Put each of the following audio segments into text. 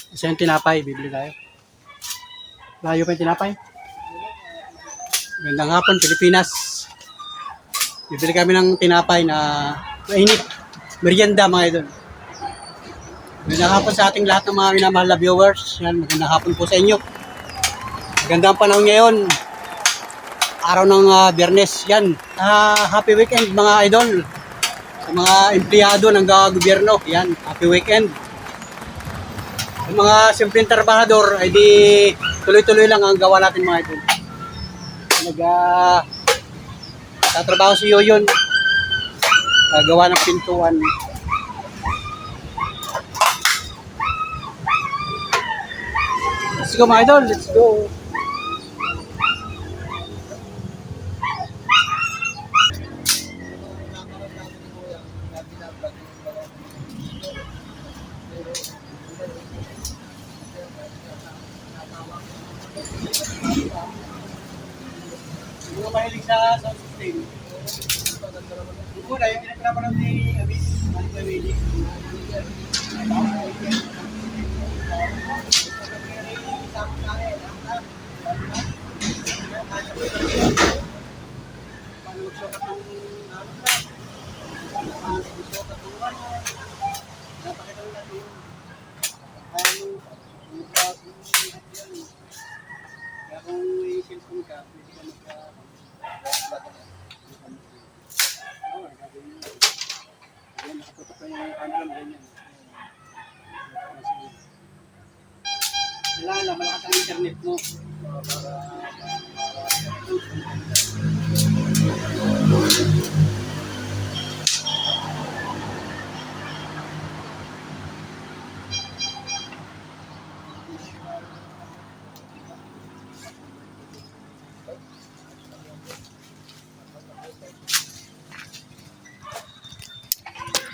Isa yung tinapay, bibili tayo. Layo pa yung tinapay. Gandang hapon, Pilipinas. Bibili kami ng tinapay na mainit. Merienda mga idol. Magandang hapon sa ating lahat ng mga minamahal na viewers. Yan, magandang hapon po sa inyo. Magandang panahon ngayon. Araw ng Biyernes. Yan, happy weekend mga idol. Sa mga empleyado ng gobyerno. Yan, happy weekend. Ang mga simpleng trabahador ay di tuloy-tuloy lang ang gawa natin mga idol. Tatrabaho si Yoyon. Gawa ng pintuan. Let's go mga idol, let's go. Hindi ko mahilig sa sound system. Hindi ko na yung pinagpapanood ni Abis. Manipawili. Kaya kung may cellphone ka, pwede ka nakatutok na yung camera mo ganyan. Kailangan malakas ang internet mo.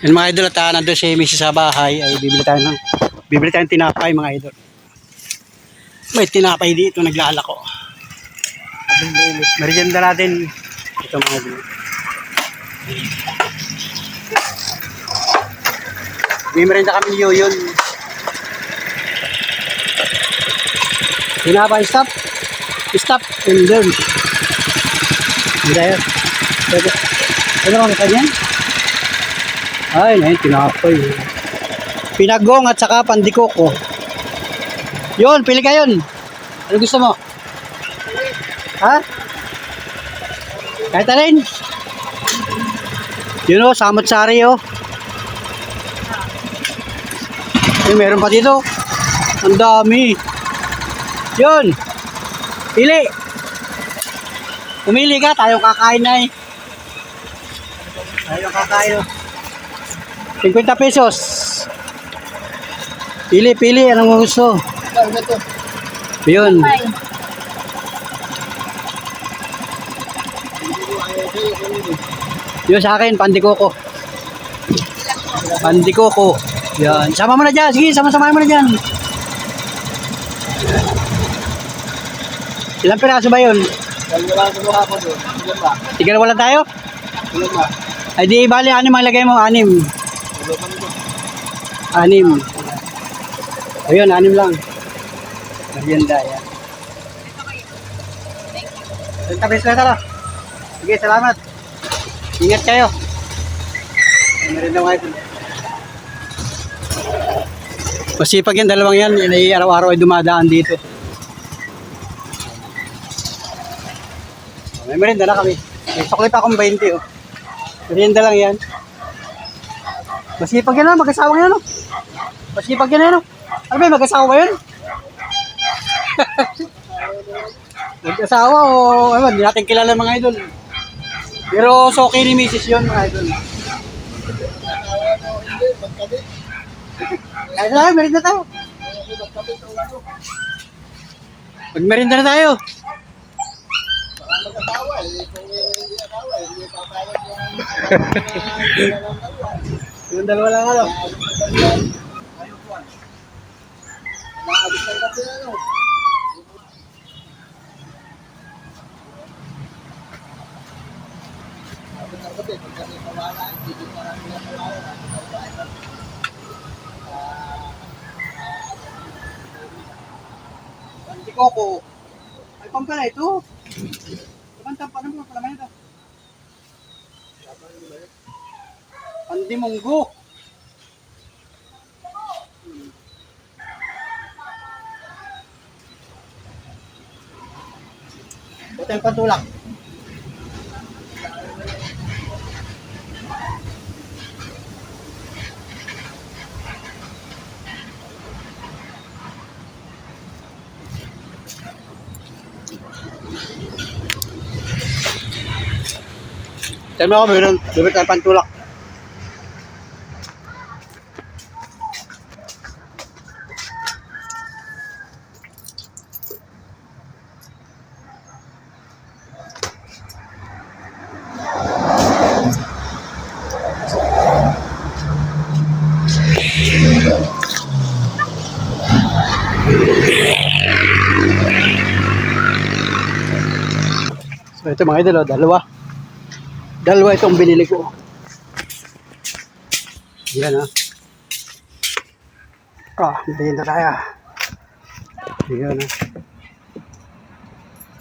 Yan mga idol, at nandun si Mrs. sa bahay ay bibili tayo ng tinapay mga idol. May tinapay dito naglalako. Merienda natin ito mga idol. May merienda kami ni Yoyon. Tinapay, stop and learn. Hindi tayo. Ano mga kanyan? Ay, na yun, tinapay. Pinagong at saka pandikoko. Yun, pili ka yun. Ano gusto mo? Ha? Kahit alin? Yun o, samot-sari o. Ay, meron pa dito. Ang dami. Yun. Pili. Pumili ka, tayong kakain na eh. Tayong kakain o. 50 pesos. Pili, anong mo gusto? Yun. Yun sa akin, pandikoko. Pandikoko. Yan. Sama mo na dyan. Sige, sama-sama mo na dyan. Ilang piraso ba yun? Tigil wala tayo? Ay di bali, 6 ang lagay mo, 6. 6. Ayun, 6 lang. Merienda yan. 30 pesos na tala. Sige, salamat. Ingat kayo. Merienda mga ito. Masipag yan, dalawang yan. Yan ay araw-araw ay dumadaan dito. May merienda na kami. May chocolate akong 20 oh. Merienda lang yan. Masipag yan, mag-asawa yan, no? Masipag yan, no? Ano ba, mag-asawa ba yun? Mag-asawa o, ano, hindi natin kilala mga idol. Pero so okay ni Mrs. yun, mga idol. Ay, tayo, merinda tayo. Mag-merinda na tayo. Mag-asawa, kung hindi asawa, hindi papayag yung dalawa lang ano. Nakabit ng kape ano. Nakabit ng kape, pag kami pawala, hindi marami na pawala. Coco. Ay, pala ito. Kumanta pa naman pala ito. Pandimonggo. Ito yung pantulak. Tama ako, meron tayong pantulak. So ito mga idol, dalawa. Dalawa itong binili ko. Yan hindi na kaya. Yan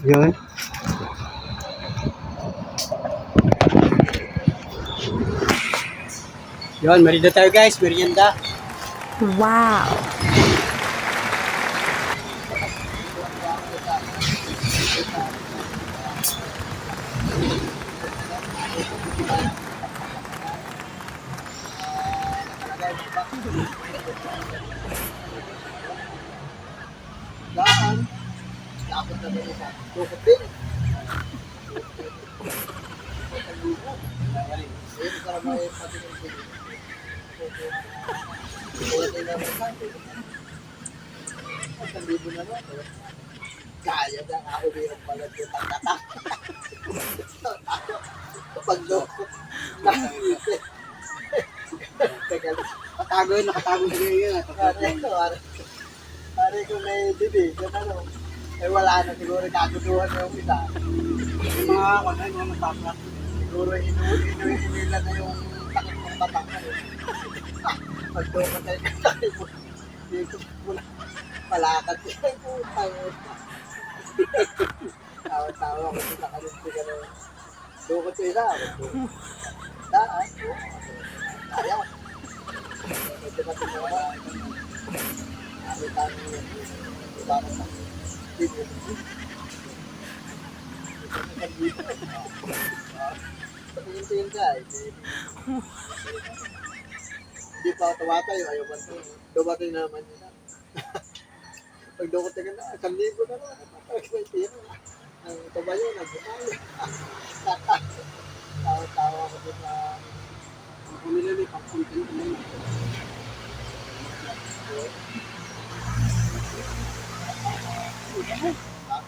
Yun. Yun, merienda tayo guys, merienda. Wow! Daan. Dapat na rin isa. Tukot din. Kaya na ako rin pala yung pagkata. Pagdoko. Nakatago sa ganyan. Pare ko may bibi, wala na siguro kaguduhan na yung isa. Yung mga mataplat. Siguro inuwilan na yung takip ng batak na yun. Pagdoko tayo tayo mo. Dito mula palakad ko. Tawa-tawa ko sa kalimpi ka na. Dukot ko isa. Daan. Ayaw. Medyo matinawa. Sabi tayo yun. Bakit na? Dito. Patingin-tingin ka. Hindi pa ako tawatayo. Ayaw ba ito? Dumating naman yun. Pag dukot ka na, 1,000 na lang. May tira. Ang tabayo, nagbukayo. Tawa-tawa ko din na pumila may pagpuntin ko na.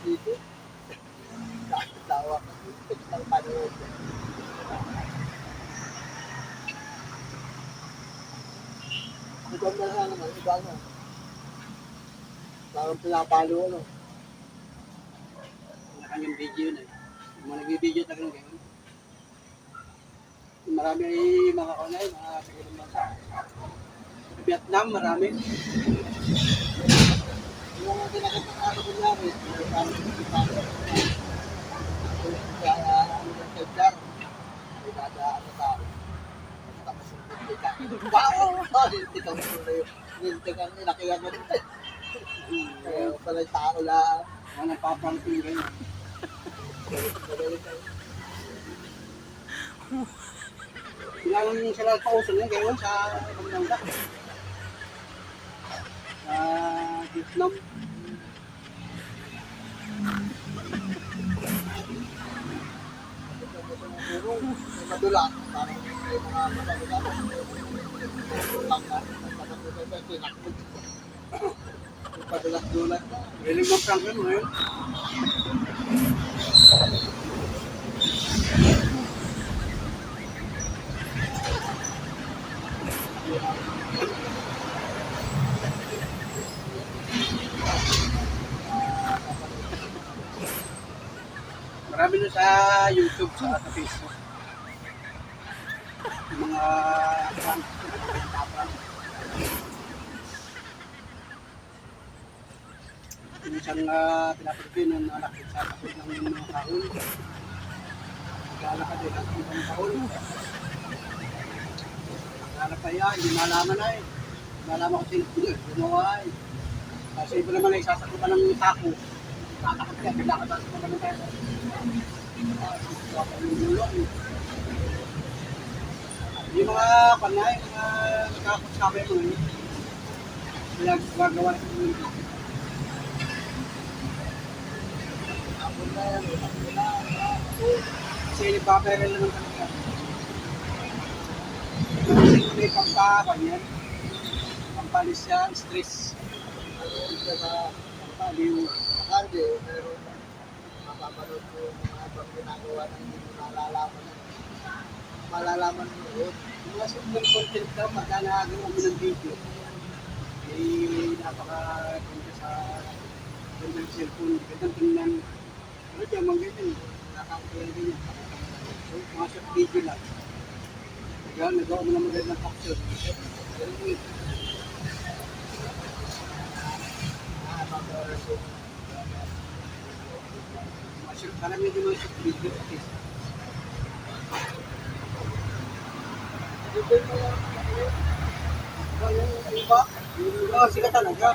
Dito. Tawa ko. Ang panood. Ito na lang naman. Iba na. Parang pinapalo ano. Ang kanyang video na eh. Yung mga nag-video na ganun ganun. Marami mga kanay, mga sigurong bansa. Vietnam, marami. Yung kinakita ng ako din namin, marami kaya ang nagkagdar, ay dadaan na tao. Tapos yung pagkita. Wow! Hindi kang tuloy. Hindi kang inakiyan mo din. Kaya pala yung tao lang. Mga nagpapanting ganyan. Kailangan sila pauso niya ngayon sa Pagdangga. Sa Vietnam. Madula. Parang may mga madula. Padulas-dulas. Galing mo Franklin mo yun. Marami na sa YouTube, sa Facebook. Yung mga Yung isang pinapagpin ng anak sa kapit ng mga kaon. Naglalakad din ang ibang kaon. Naglalakad pa yan, hindi malaman na eh. Hindi malaman ko sino gumawa eh. Kasi iba naman ay sasakupan ng tako. Tatakot ka, pinakatas pa naman tayo. Yung mga panay, mga nakakot sa akin mo eh. Kaya gagawa sa mga tapon na yan, tapon na. Kasi nagpaparal naman talaga. Kasi may pampakan yan. Pampalis yan, stress. Pampaliw. Hindi, pero mapapanood ko yung mga ibang ginagawa na hindi mo nalalaman. Malalaman mo yun. Yung mga simple content daw, pagka nakagawa mo ng video, eh, napaka-ganda sa gandang cellphone, gandang tingnan. Ano siya, mga ganyan, nakakapagay ganyan. So, mga short video lang. Nagawa mo ng magandang caption. Pero yun, mga short, parang medyo mga short video. Okay. Yung iba, yung mga sikat talaga.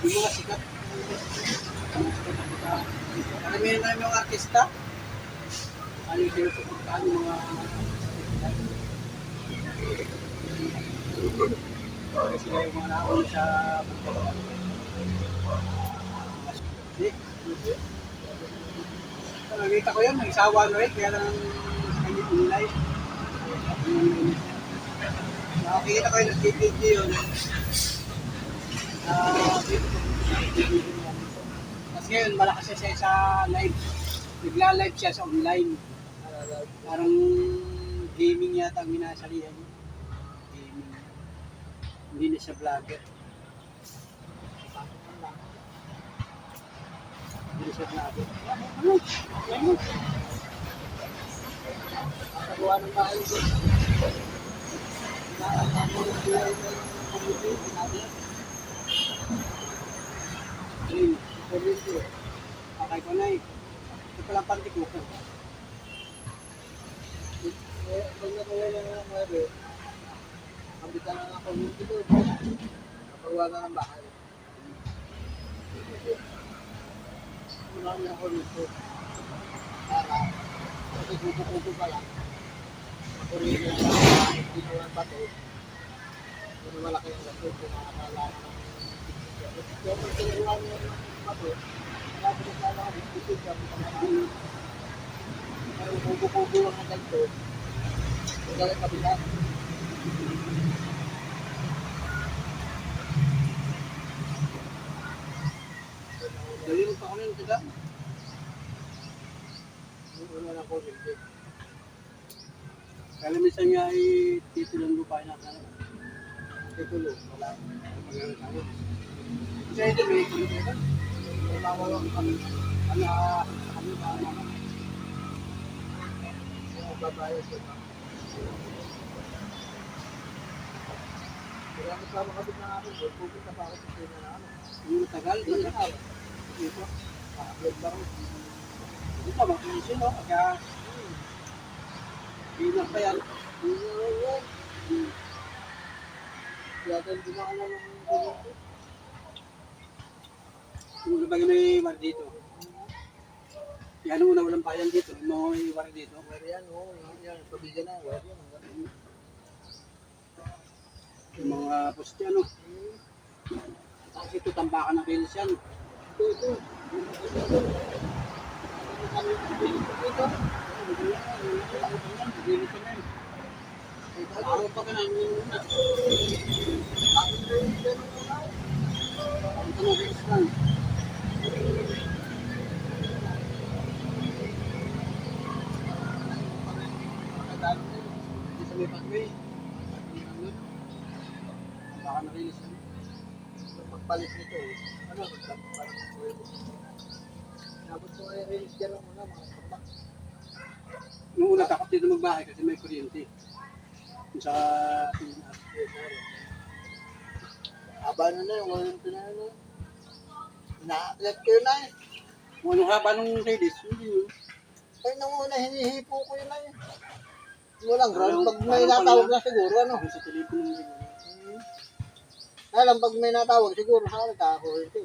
Yung mga sikat. Karamihan na yung mga artista. Ano yung sinusuportahan yung mga kasi sila yung mga naon sa pagkakas. Nakita ko yan, may isawa na rin, kaya lang hindi nilay. Nakikita ko yung nag-video yun. Kasi ngayon, malakas siya sa live. Nagla-live siya sa online. Parang gaming yata ang minasalihan. Gaming. Hindi na siya vlogger. Hindi na siya vlogger. Ano? Ano? Nakagawa ng bahay ko. Ayun, community. Okay ko na eh. Ito palang pantikuko. Pag nakuha lang ng webe, kambitan na ng community ko. Nakagawa na ng bahay. Marami ako rito. Kasi kuko-kuko pa lang. Kuryente na lang, ginawa ng bato. Pero malaki ang gato kung nakakalaman ng kaya pag tinagawa niya ng bato, kaya pinagkala ka dito siya, pero kuko-kuko lang ang ganito, magaling kabila. Dali mo pa ako nun, tiga. Yung una ng kuryente. Kaya minsan nga ay titulang lupa na ano. Titulo, wala. Kasi ito may kulitan. Mawawang kami. Ano kami ba naman. Yung babae sila. Kaya kasama kami na akin, pupunta pa ako sa kanya na ano. Yung tagal, Hindi doon na na. Dito. Naka-upload lang. Dito, mag-isin no. Kaya, bilang pa yan. Hindi na yan. Kaya tayo hindi na alam ng kuryente. Yung labag may war dito. Yan muna walang bayan dito. Yung may war dito. Pero yan, oo. Yan, pabigyan na. Wala yan. Yung mga poste ano. Kasi ito tambakan ng kilis yan. Ito. Araw pa ka namin muna. Ito na kilis lang. Hindi sa may pathway. Tambakan ng kilis yan. Magpalit nito eh. Ano? Parang pwede. Dapat ko ay release dyan lang muna mga kapak. Nung una takot dito magbahay kasi may kuryente. Yung sa Pinas. Haba na na yung warranty na ano. Inaakyat ko yun ay. Kung anong haba nung ladies, hindi yun. Ay, nung una, hinihipo ko yun ay. Walang ground. Parang- Pag may parang natawag pala. na siguro, ano? Sa telepono mo siguro. Alam, pag may natawag siguro, sa akin, kakakurente.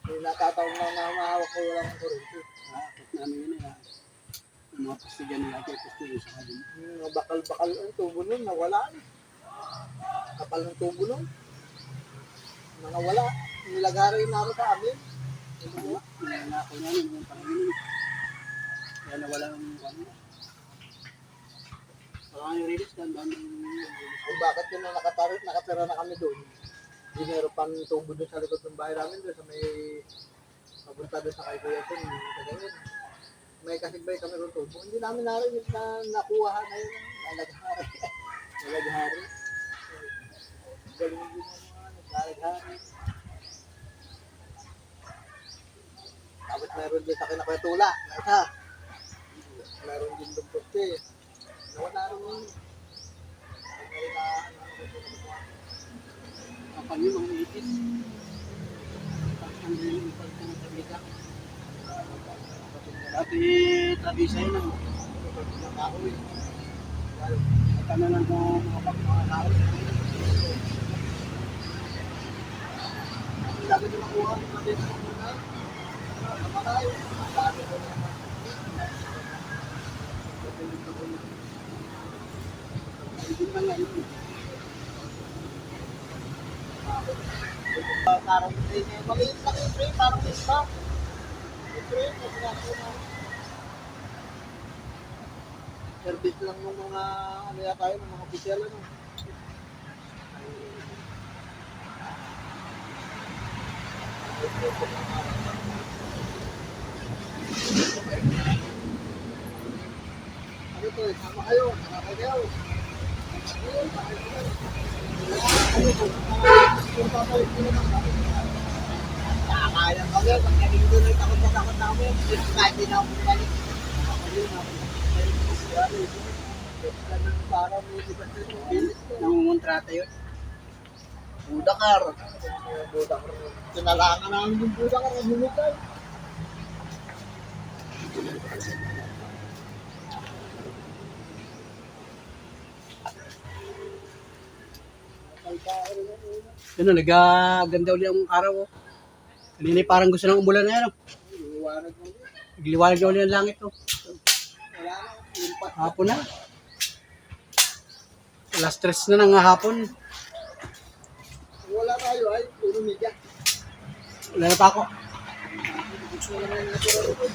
May natatawag na mahawak ko walang kurente. Akit namin yun eh. Yung mga pastigan nila, kaya pastigan sa kabin. Yung bakal-bakal ang tubo nun, nawala. Kapal ng tubo nun. Mga wala. Nilagari namin sa amin. Nangyayakay namin yung panginin. Kaya nawala ang ano. Baka yung ladies, dandan Kung bakit yun na nakatira na kami doon. Hindi meron pang tubo doon sa likod ng bahay namin doon sa may papunta doon sa kay Kuya Sen. Ganyan. May kasigbay kami ron tubo. Hindi namin narinig na nakuha na yun. Nalaghari. Nalaghari. Galing din yung mga nalaghari. Tapos meron din sa kinakatula. Na isa. Meron din doon po siya. Nawala rin yun. kapag yung mga itis. Tapos ang galing yung pagkakabika. Dati trabisa yun ang Nakakuwi. tama lang kung mga tao. Lagi din nakuha ng mga dito ng mga kamarayo. Lagi ko naman. Hindi man nga yun. Parang maliit lang yung frame, parang ispa. Yung frame, kasi nakuha. Service lang ng mga ano yata yun, ng mga opisyal ano. Ano to, sama kayo, nakakay kayo. Kaya kami, pag naging doon ay takot namin. Kahit di na ako bumalik. Para may iba sa bilis ko. Nangungontrata yun. Budakar. Budakar. Kinalangan namin yung budakar. Hinukay. Yun o, nagaganda ulit ang araw. Oh. Kanina parang gusto nang umulan na yan. Oh. Iwanag mo. Nagliwanag na ulit ang langit. Oh. Wala na. Impat. Hapon na. Alas 3 na ng hapon. Wala tayo ay. Puro media. Wala na pa ako. Gusto naman yung natural ko.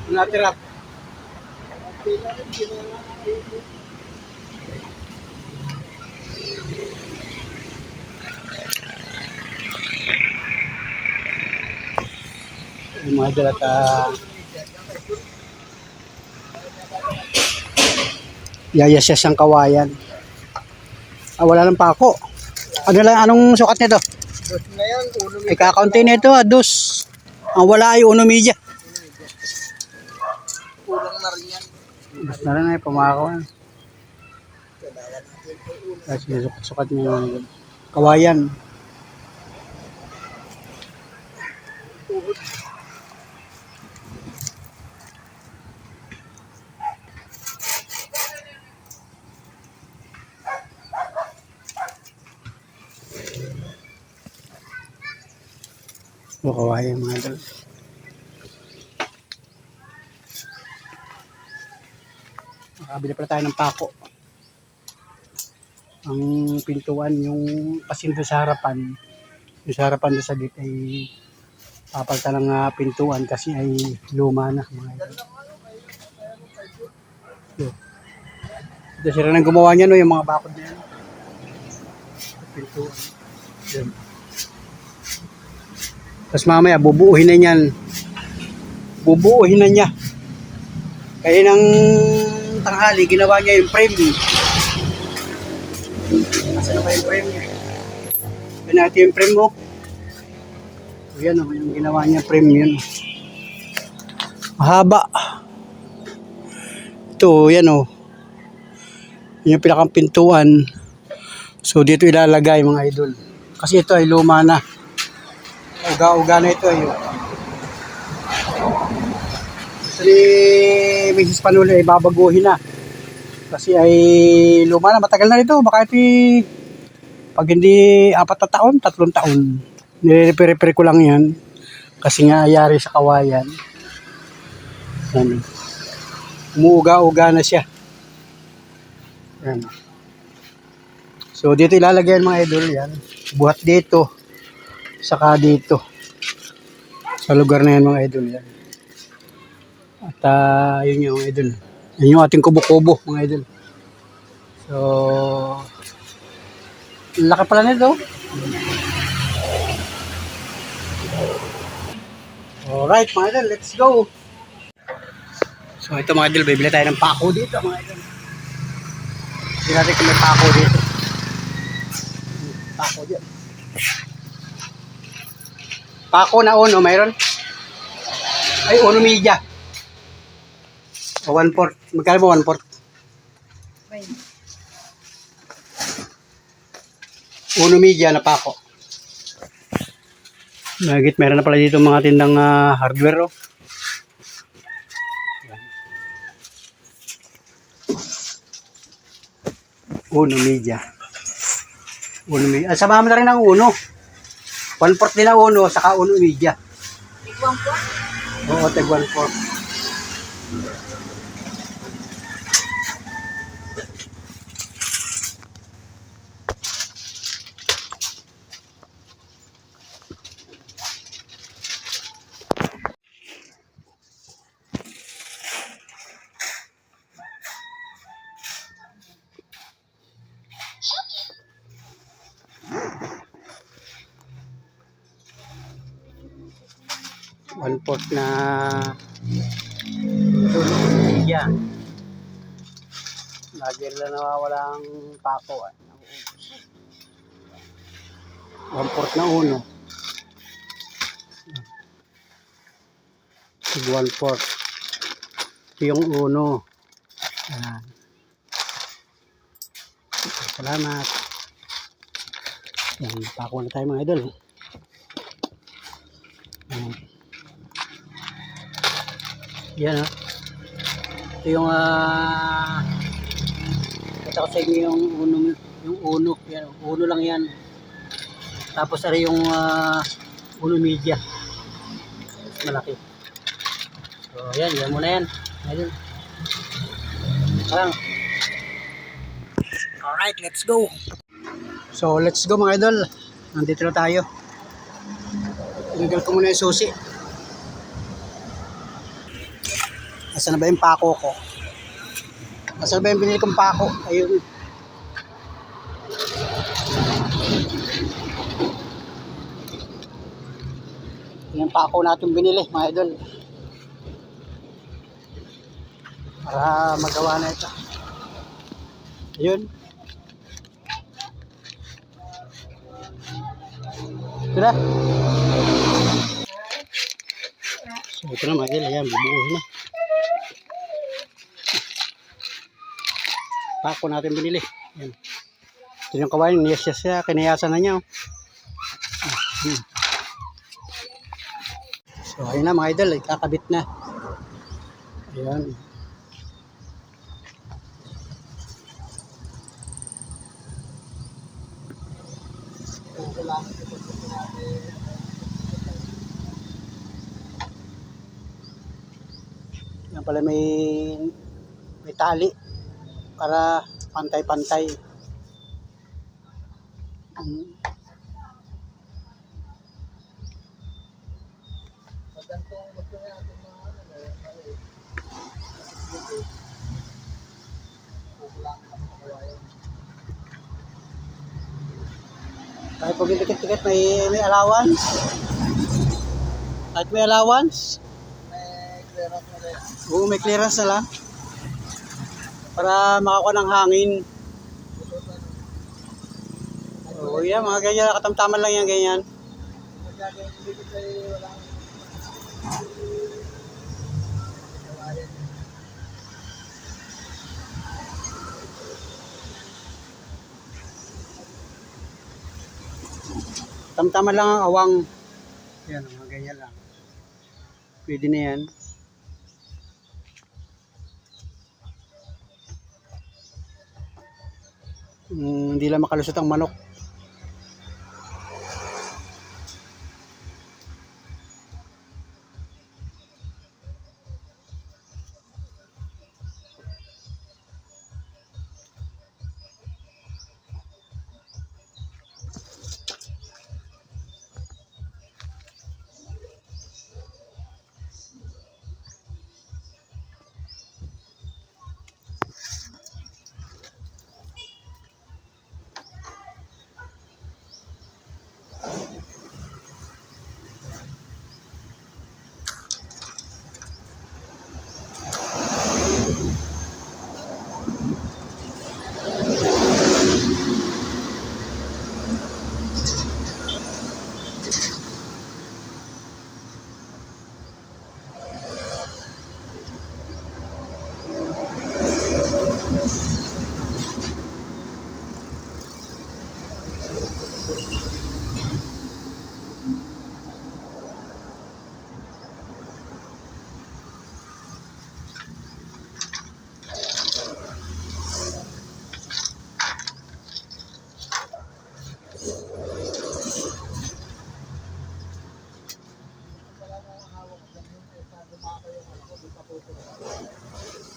Natira. Pila rin. Ginawa na kayo. Yung mga dalata. Yayasya siyang kawayan. Ah, wala lang pa ako. Ano lang, anong sukat nito? Dos na yan. Uno Ay, kakaunti nito, dos. Ang wala ay uno media. Kulang na rin yan. Mas na lang ay, pumakaw. Kailangan natin ay uno. Kasi sukat niya yung kawayan. Tuhod. O, kawayan mga dal. Makabili pala tayo ng pako. Ang pintuan, yung pasinto sa harapan. Yung sa harapan doon sa gate ay papalitan ng pintuan kasi ay luma na mga idol. So, ito sila nang gumawa niya no, yung mga bakod na yan. Pintuan. Yan. Tapos mamaya bubuuhin na niyan. Bubuuhin na niya. Kaya ng tanghali, ginawa niya yung frame. Nasaan na ba yung frame niya? Yan natin yung frame mo. So, yan o, yung ginawa niya frame yun. Mahaba. Ito, yan o. Yung pinakang pintuan. So dito ilalagay mga idol. Kasi ito ay luma na. Uga-uga na ito ay. Gusto ni Mrs. Panula ay babaguhin na. Kasi ay luma na, matagal na ito. Baka ito pag hindi 4 na taon, 3 taon. Nire-repair ko lang yan. Kasi nga ayari sa kawayan. Yan. Umuuga-uga na siya. Yan. So dito ilalagay mga idol yan. Buhat dito. Saka dito. Sa lugar na yan mga idol yan. At yun yung idol. Yan yung ating kubo-kubo mga idol. So laki pala nito. Alright mga idol, let's go. So ito mga idol, bibili tayo ng pako dito mga idol. Hindi natin kung may pako dito. Pako dyan. Pako na uno, mayroon? Ay, uno media. O 1/4. Magkano mo 1/4? Uno media na pako. Magit meron na pala dito mga tindang hardware. Oh. Uno media. Uno media. Sama mo na rin ang uno. 1/4 din ang uno, saka uno media. Tig 1/4? Oo, tig 1/4. One-fourth na media. Lagi lang nawawala ang pako. 1/4 na uno. 1/4. Ito yung uno. Ayan. Salamat. Yan, pako na tayo mga idol. Ayan. Yan ha. Ito yung ito ko sa inyo yung uno. Yan, uno lang yan. Tapos ari yung uno media. Malaki. So yan, yan muna yan. Ayun. Parang. Alright, let's go. So let's go mga idol. Nandito na tayo. Tinanggal ko muna yung susi. Nasaan na ba yung pako ko? Nasaan na ba yung binili kong pako? Ayun. Yung pako natin binili, mga idol. Para magawa na ito. Ayun. Ito na. So ito na mga idol. Ayan, bubuuhin na. Pako natin binili. Yan. Ito yung kawain, niyas-yas siya, kinayasan na niya. Oh. So ayun na mga idol, kakabit na. Ayan. Yan pala may tali. Para pantay-pantay. Kahit pag dikit-dikit may allowance. Kahit may allowance. May clearance na rin. Oo, may clearance na lang. Para makakuha ng hangin. Oo, yan, mga ganyan. Katamtaman lang yan, ganyan. Tamtama lang ang awang. Yan, mga ganyan lang. Pwede na yan. Hindi lang makalusot ang manok.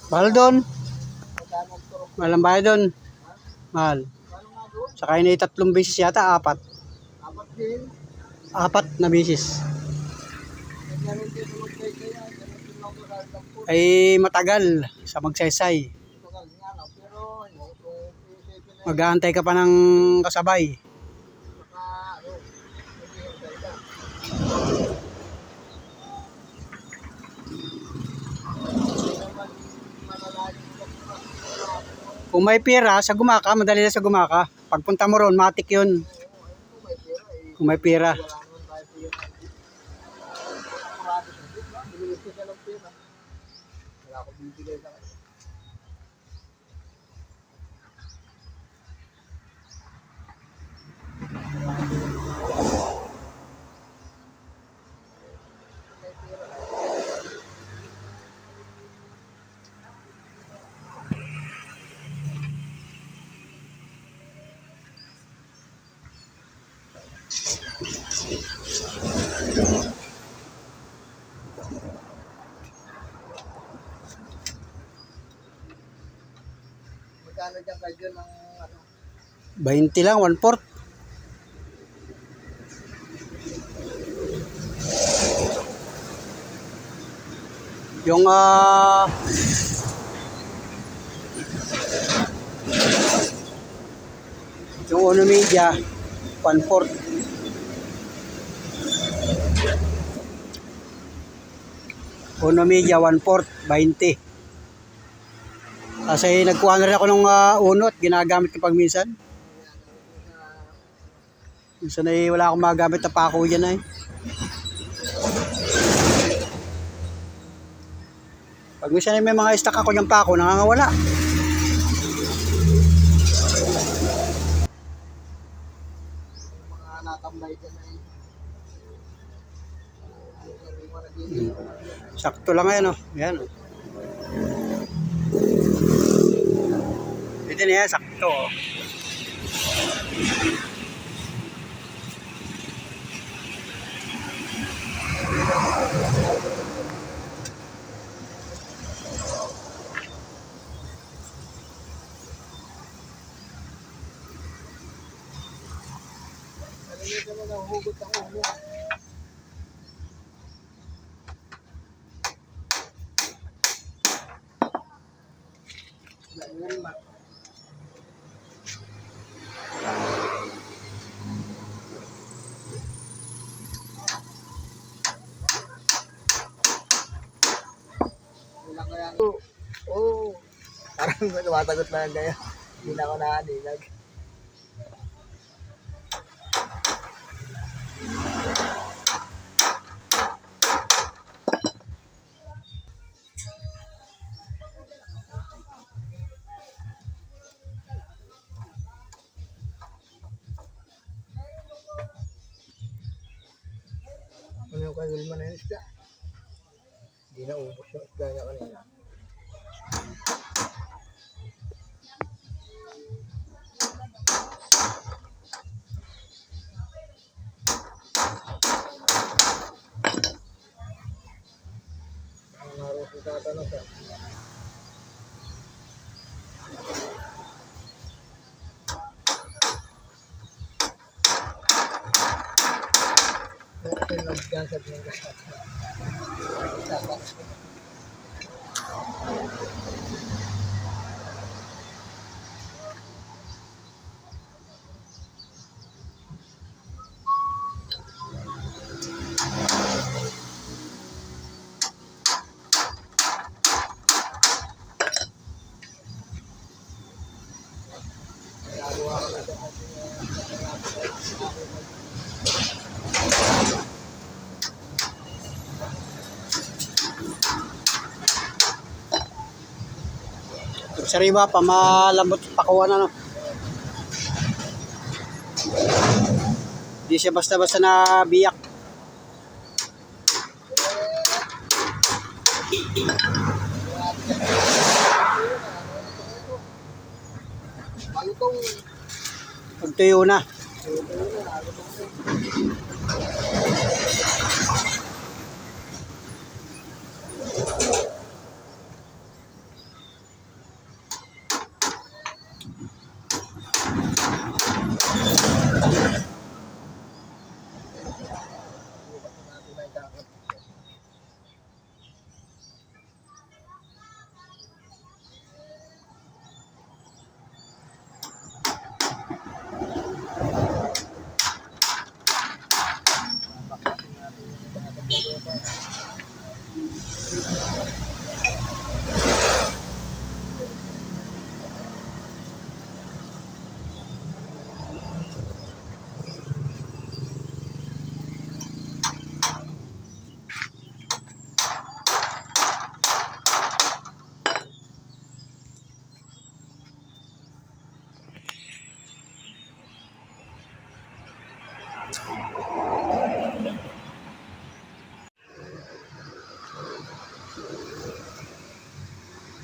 Mahal doon. Mahal ang bayad doon. Mahal. Saka yun ay 3 beses yata, 4. Apat din. 4 na beses. Ganun din naman kayo kaya. Ganun din lang ko dahil lang po. Ay matagal sa magsaysay. Tagal nga lang. Pero kung isipin na Mag-aantay ka pa ng kasabay. baka maghihintay ka. Hindi naman manalagin ka pa. Kung may pera, sa Gumaka, madali na sa Gumaka. Pagpunta mo ron, matik yun. Kung may pera Kung may pera. wala naman tayo pera. Marami sa dito. Bililis ka ng pera. Wala akong bibigay sa kanya. Magkano dyan kayo dyan ng ano? 20 lang, 1/4. Yung yung Uno Media 1/4. Uno Media 1/4, 20. Kasi nagkuha na rin ako ng uno at ginagamit ko pag minsan. Minsan ay wala akong magamit na pako dyan ay. Pag minsan ay may mga stock ako ng pako, nangangawala. Mga natambay dyan ay Sakto lang yan, oh. Yan, oh. Pwede na yan, sakto, oh. Nalilitan mo na hugot ang ulo. Ganyan mat. Wala kaya. Oo. Parang tumatagot na kaya. Hindi na ako nakaninag. kay Wilma na yung isda. Hindi na ubos yung isda niya kanina. Ang naroon si tatanong siya. Ito yung nag-gansad ng gasat. Sariwa pa, malambot pakuan ano. Di siya basta-basta na biyak. Malutong. Pagtuyo na.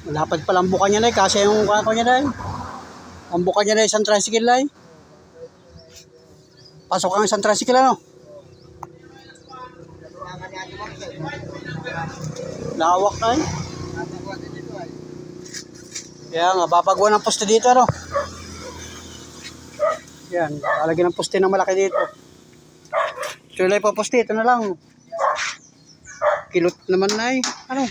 Malapad pala ang buka niya na kasi yung kako niya na ang buka niya na isang tricycle na pasok ang isang tricycle ano. Lawak na kaya nga babagwan ng poste dito ano. Yan, lalagyan ng poste ng malaki dito. Tulay pa poste, ito na lang. Kilot naman na ano.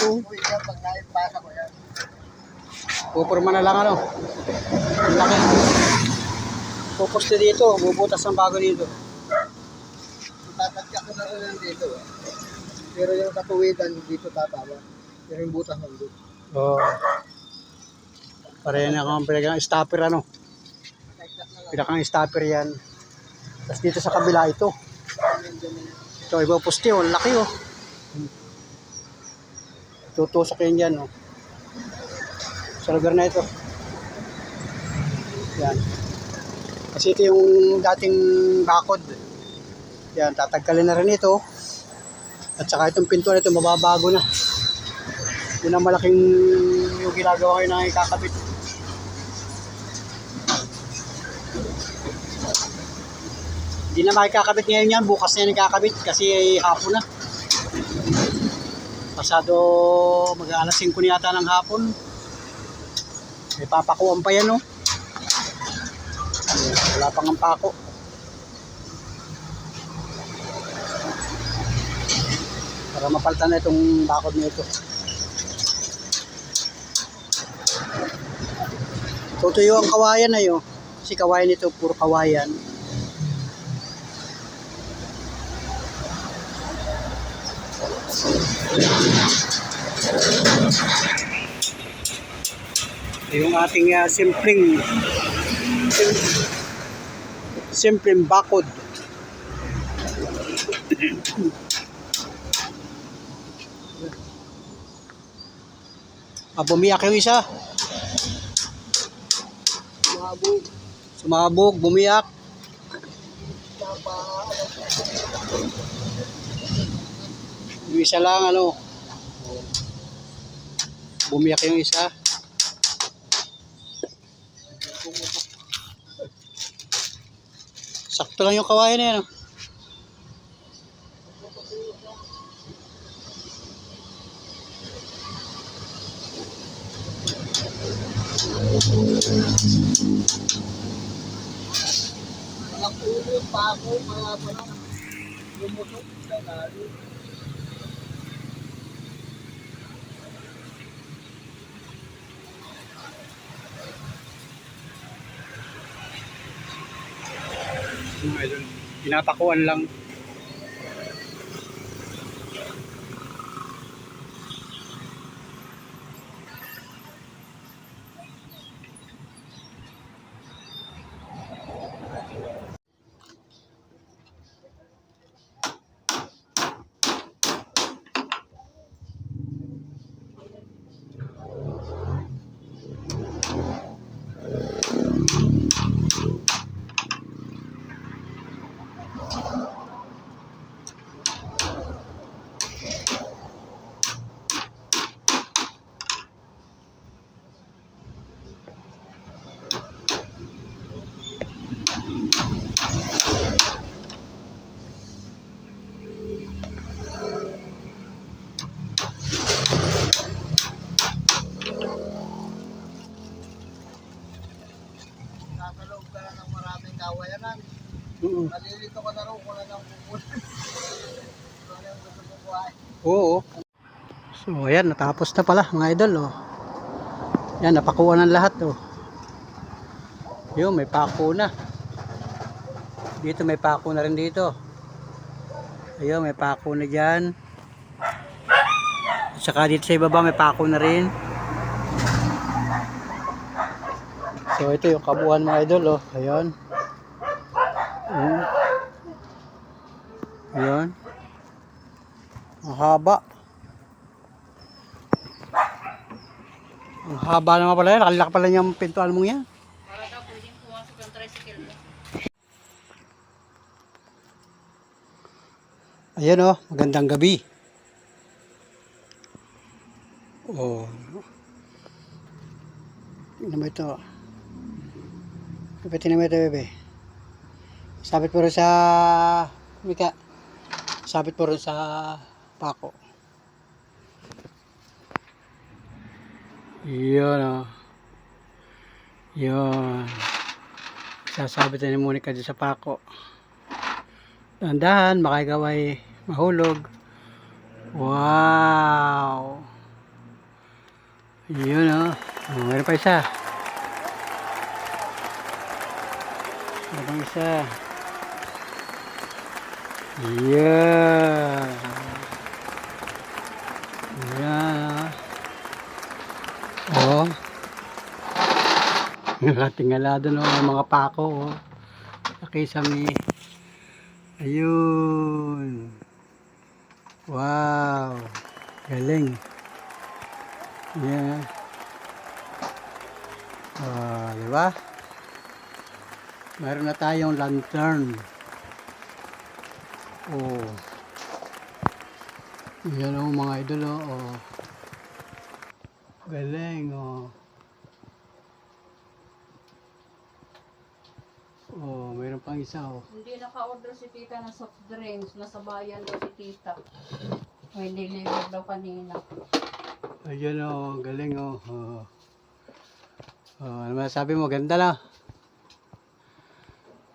Pag naipasa ko yan. Pupurma na lang ano. Ang laki. Puposte dito, bubutas ng bago dito. Tatagya ko na rin dito. Pero yung katuwigan dito tatama. Pero yung butas nandun. Oo. Pareha na kung pinakang stopper ano. Pinakang stopper yan. Tapos dito sa kabila ito. Ito iba poste oh, laki oh. Tutusok yun dyan oh. Sa lugar na ito. Yan. Kasi ito yung dating bakod. Yan, tatagkalin na rin ito. At saka itong pintuan ito, mababago na. Yun ang malaking yung ginagawa kayo na ikakabit. Hindi na makikakabit ngayon yan, bukas na yan ikakabit kasi hapon na. Pasado mag-alas 5 na yata ng hapon. May papakuan pa yan, no? Wala pang ang pako. Para mapalitan na itong bakod na ito. Tutuyo ang kawayan na yun. Kasi kawayan ito, puro kawayan. Yung ating simpleng bakod. Bumiyak yung isa. Sumabog. Sumabog, bumiyak. Tapa. Yung isa lang, ano, bumiyak yung isa. Sakto lang yung kawayan na yan. Oh. Nakatulog pa ako, kaya pala lumusok sa lalim. Mga idol, pinapakuan lang. Nasa loob ka na ng maraming kawayanan. Oo. Nalilito ka na rin kung ano ang pupunan. Ano yung gusto mo buhay. Oo. So, ayan, natapos na pala mga idol. Oh. Yan, napakuha ng lahat. Oh. Yun, may pako na. Dito, may pako na rin dito. Ayun, may pako na dyan. At saka dito sa ibaba, may pako na rin. So, ito yung kabuuan mga idol. Oh. Ayun. Ayun. Ang haba. Ang haba naman pala yan. Nakalak pala niyang pintuan mong yan. Para daw pwedeng pumasok yung tricycle mo. Ayan oh, magandang gabi. Oh. Tingnan mo ito. Tingnan mo ito, bebe. Sabit po rin sa Mika. Sabit po rin sa pako. Yun oh. Yun. Sasabit na ni Monica dyan sa pako. Dahan-dahan, baka ikaw ay mahulog. Wow! Yun oh. Oh, meron pa isa. Meron pa isa. Yeah! Yeah! Oh. Nakatingala doon oh, ang mga pako oh. Nakisami. Ayun. Wow. Galing. Yeah. Diba? Meron na tayong lantern. Oh. Yan oh, mga idol oh. Galing oh. Oh, mayroon pang isa oh. Hindi naka-order si tita ng soft drinks. Nasa bayan daw si tita. May deliver daw kanina. Ayun oh, galing oh. Ano masasabi mo? Ganda lang.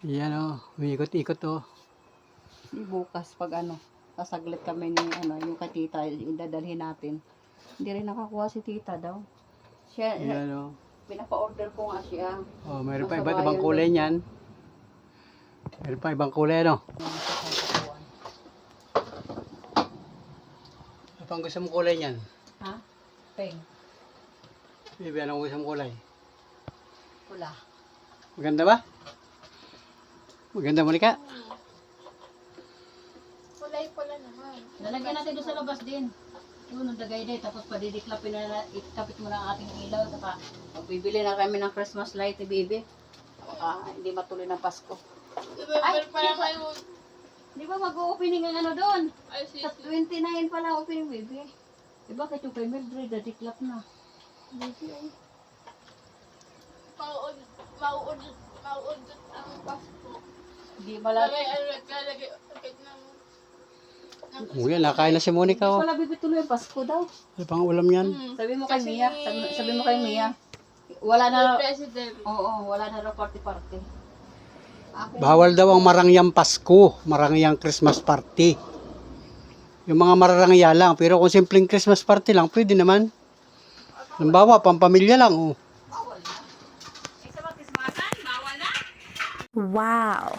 Yan oh, umiikot-ikot oh. Bukas pag sasaglit kami ni yung kay tita, idadalhin natin. Hindi rin nakakuha si tita daw. Siya, Yan oh. pinapa-order ko nga siya. Oh, mayroon pa Nasa iba't ibang bayan kulay niyan. Meron pa ibang kulay no. Ano pang gusto mong kulay niyan? Ha? Peng. Bibi, anong gusto mong kulay? Pula. Maganda ba? Maganda, Monica? Kulay-pula naman. Lalagyan natin doon sa labas din. Yun, nagdagay din. Tapos padidiklapin na, ikapit mo na ang ating ilaw. Saka, magbibili na kami ng Christmas light, bibi. Hindi matuloy ng Pasko. November pa lang kayo. Di ba mag-opening ang ano doon? Ay, sis. Sa 29 pala opening, baby. Di ba kahit yung kay Mildred, nadiklap na. Baby, ay. Mauod ang Pasko. Di pala. Lalagay ng O yan, nakain na si Monica. Di Oh. pala, baby, tuloy ang Pasko daw. Ano pang ulam yan? Sabi mo kay Mia, sabi mo kay Mia. Wala na, president. oo, wala na raw party-party. Ako, Bawal daw ang marangyang Pasko, marangyang Christmas party. Yung mga mararangya lang, pero kung simpleng Christmas party lang, pwede naman. Halimbawa, pampamilya lang. Oh. bawal na. Eh, sa Batismasan, bawal na. Wow.